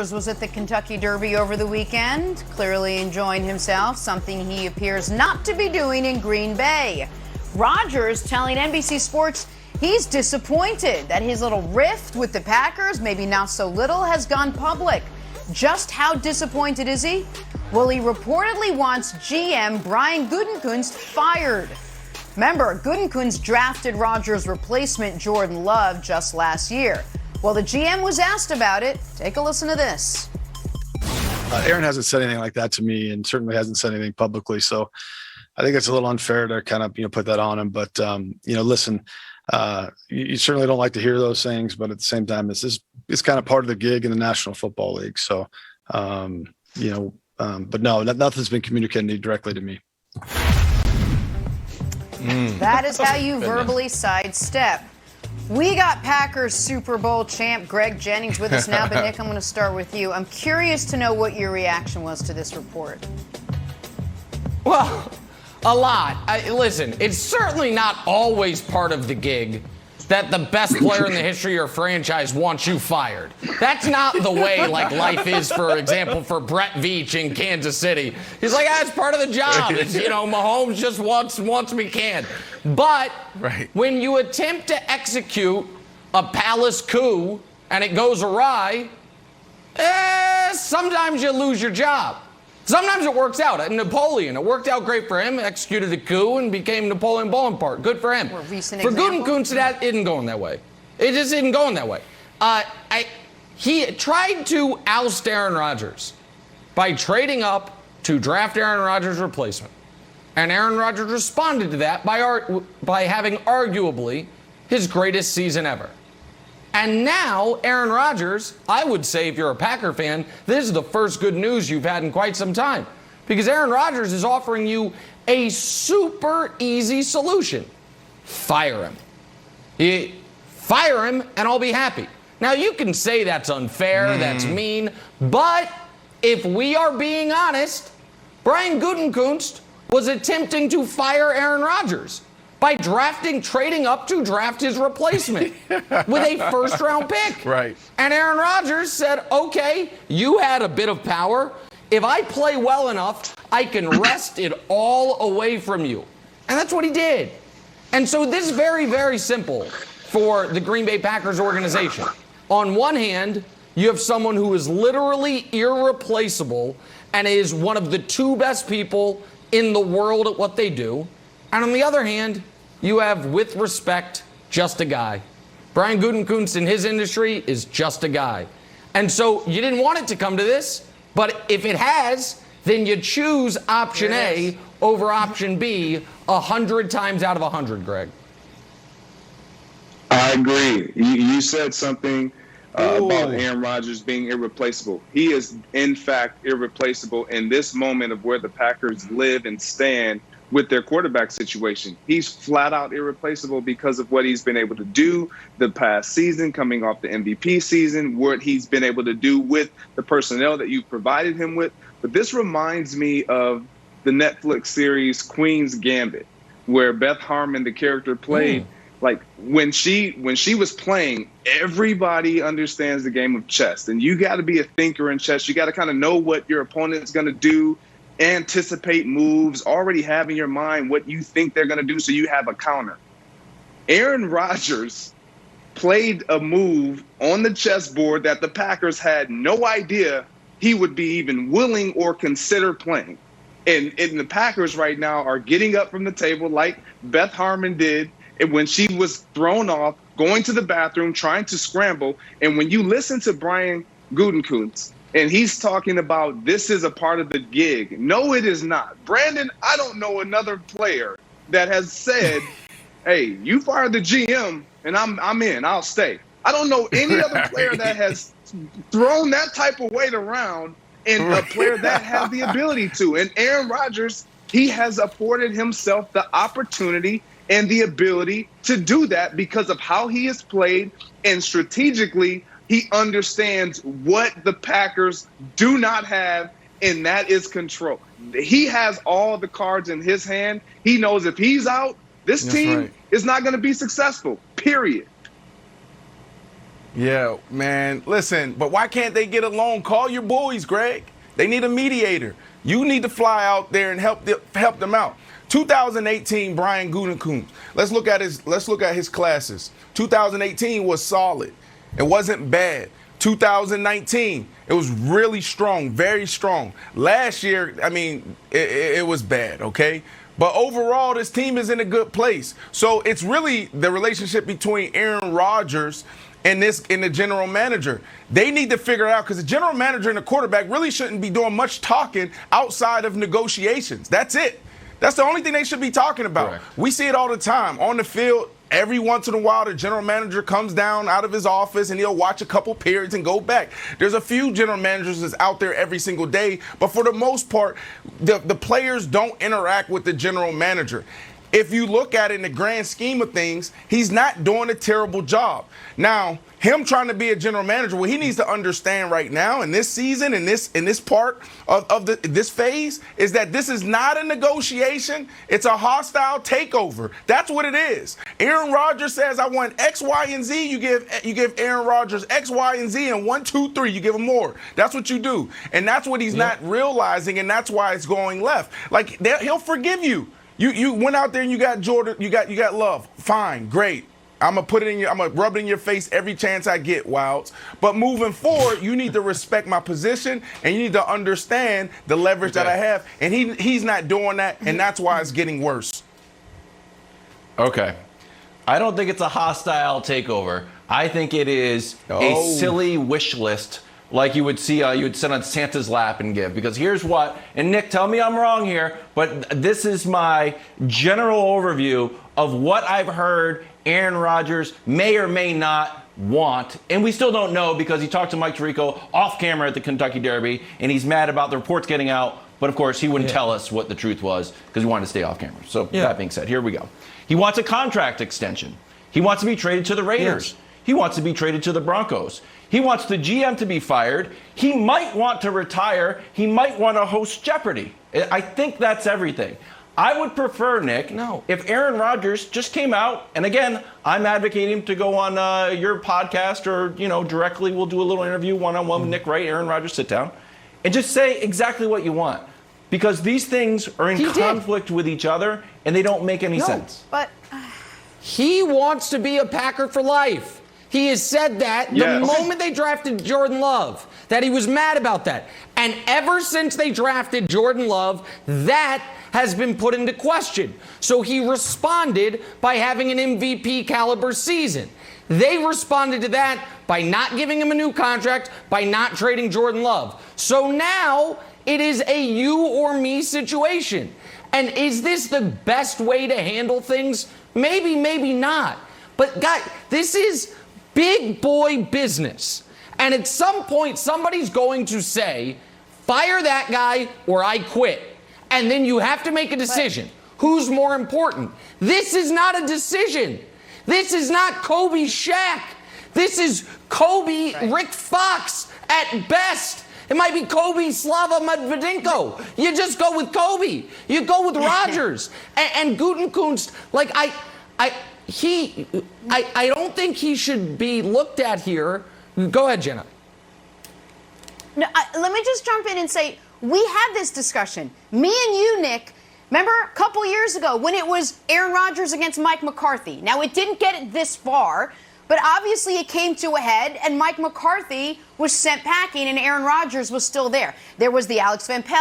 Rodgers was at the Kentucky Derby over the weekend, clearly enjoying himself, something he appears not to be doing in Green Bay. Rodgers telling NBC Sports he's disappointed that his little rift with the Packers, maybe not so little, has gone public. Just how disappointed is he? Well, he reportedly wants GM Brian Gutekunst fired. Remember, Gutekunst drafted Rodgers' replacement Jordan Love just last year. Well, the GM was asked about it. Take a listen to this. Aaron hasn't said anything like that to me, and certainly hasn't said anything publicly. So I think it's a little unfair to kind of, put that on him. But, listen, you certainly don't like to hear those things, but at the same time, it's kind of part of the gig in the National Football League. So, but no, nothing's been communicated directly to me. That is how you verbally sidestep. We got Packers Super Bowl champ Greg Jennings with us now, but Nick, I'm going to start with you. I'm curious to know what your reaction was to this report. Well, a lot. Listen, it's certainly not always part of the gig that the best player in the history of your franchise wants you fired. That's not the way, life is, for example, for Brett Veach in Kansas City. He's like, it's part of the job. It's, Mahomes just wants me canned. But when you attempt to execute a palace coup and it goes awry, sometimes you lose your job. Sometimes it works out. Napoleon, it worked out great for him, executed a coup and became Napoleon Bonaparte. Good for him. For Gutekunst, that isn't going that way. It just isn't going that way. He tried to oust Aaron Rodgers by trading up to draft Aaron Rodgers' replacement. And Aaron Rodgers responded to that by having arguably his greatest season ever. And now, Aaron Rodgers, I would say if you're a Packer fan, this is the first good news you've had in quite some time. Because Aaron Rodgers is offering you a super easy solution. Fire him. Fire him and I'll be happy. Now, you can say that's unfair, that's mean, but if we are being honest, Brian Gutekunst was attempting to fire Aaron Rodgers by trading up to draft his replacement with a first-round pick. Right. And Aaron Rodgers said, okay, you had a bit of power. If I play well enough, I can wrest it all away from you. And that's what he did. And so this is very, very simple for the Green Bay Packers organization. On one hand, you have someone who is literally irreplaceable and is one of the two best people in the world at what they do. And on the other hand, you have, with respect, just a guy. Brian Gutekunst in his industry is just a guy. And so you didn't want it to come to this, but if it has, then you choose option A over option B 100 times out of 100, Greg. I agree. You said something about Aaron Rodgers being irreplaceable. He is, in fact, irreplaceable in this moment of where the Packers live and stand with their quarterback situation. He's flat out irreplaceable because of what he's been able to do the past season, coming off the MVP season, what he's been able to do with the personnel that you provided him with. But this reminds me of the Netflix series Queen's Gambit, where Beth Harmon, the character, played. Like when she was playing, everybody understands the game of chess, and you got to be a thinker in chess. You got to kind of know what your opponent's going to do, anticipate moves, already have in your mind what you think they're going to do so you have a counter. Aaron Rodgers played a move on the chessboard that the Packers had no idea he would be even willing or consider playing. And the Packers right now are getting up from the table like Beth Harmon did, and when she was thrown off, going to the bathroom, trying to scramble. And when you listen to Brian Gutekunst, and he's talking about this is a part of the gig. No, it is not. Brandon, I don't know another player that has said, hey, you fire the GM and I'm in, I'll stay. I don't know any other player that has thrown that type of weight around and a player that has the ability to. And Aaron Rodgers, he has afforded himself the opportunity and the ability to do that because of how he has played, and strategically he understands what the Packers do not have, and that is control. He has all the cards in his hand. He knows if he's out, this team is not going to be successful, period. Yeah, man. Listen, but why can't they get along? Call your boys, Greg. They need a mediator. You need to fly out there and help them out. 2018, Brian Gutekunst. Let's look at his classes. 2018 was solid. It wasn't bad. 2019, it was really strong, very strong. Last year, I mean, it was bad, okay? But overall, this team is in a good place. So it's really the relationship between Aaron Rodgers and the general manager. They need to figure it out, because the general manager and the quarterback really shouldn't be doing much talking outside of negotiations. That's it. That's the only thing they should be talking about. Correct. We see it all the time on the field. Every once in a while, the general manager comes down out of his office and he'll watch a couple periods and go back. There's a few general managers that's out there every single day, but for the most part, the players don't interact with the general manager. If you look at it in the grand scheme of things, he's not doing a terrible job. Now, him trying to be a general manager, what he needs to understand right now in this season, in this part of this phase, is that this is not a negotiation. It's a hostile takeover. That's what it is. Aaron Rodgers says, I want X, Y, and Z. You give Aaron Rodgers X, Y, and Z, and 1, 2, 3. You give him more. That's what you do. And that's what he's not realizing, and that's why it's going left. Like, he'll forgive you. You went out there and you got Jordan, you got Love. Fine, great. I'm gonna rub it in your face every chance I get, Wilds. But moving forward, you need to respect my position and you need to understand the leverage that I have. And he's not doing that, and that's why it's getting worse. Okay. I don't think it's a hostile takeover. I think it is a silly wish list, like you would see, you would sit on Santa's lap and give. Because here's what, and Nick, tell me I'm wrong here, but this is my general overview of what I've heard Aaron Rodgers may or may not want. And we still don't know, because he talked to Mike Tirico off camera at the Kentucky Derby, and he's mad about the reports getting out. But of course, he wouldn't tell us what the truth was because he wanted to stay off camera. So that being said, here we go. He wants a contract extension. He wants to be traded to the Raiders. Yes. He wants to be traded to the Broncos. He wants the GM to be fired. He might want to retire. He might want to host Jeopardy. I think that's everything. I would prefer, Nick, if Aaron Rodgers just came out, and again, I'm advocating to go on your podcast, or, directly we'll do a little interview one-on-one with Nick Wright, Aaron Rodgers, sit down, and just say exactly what you want. Because these things are in conflict with each other, and they don't make any sense. But he wants to be a Packer for life. He has said that the moment they drafted Jordan Love, that he was mad about that. And ever since they drafted Jordan Love, that has been put into question. So he responded by having an MVP caliber season. They responded to that by not giving him a new contract, by not trading Jordan Love. So now it is a you or me situation. And is this the best way to handle things? Maybe, maybe not. But guys, this is big boy business. And at some point, somebody's going to say, fire that guy or I quit. And then you have to make a decision. Who's more important? This is not a decision. This is not Kobe Shaq. This is Kobe Rick Fox at best. It might be Kobe Slava Medvedenko. You just go with Kobe. You go with Rodgers. And Gutekunst, I don't think he should be looked at here. Go ahead, Jenna. No, let me just jump in and say, we had this discussion. Me and you, Nick, remember a couple years ago when it was Aaron Rodgers against Mike McCarthy. Now, it didn't get it this far, but obviously it came to a head, and Mike McCarthy was sent packing, and Aaron Rodgers was still there. There was the Alex Van Pelt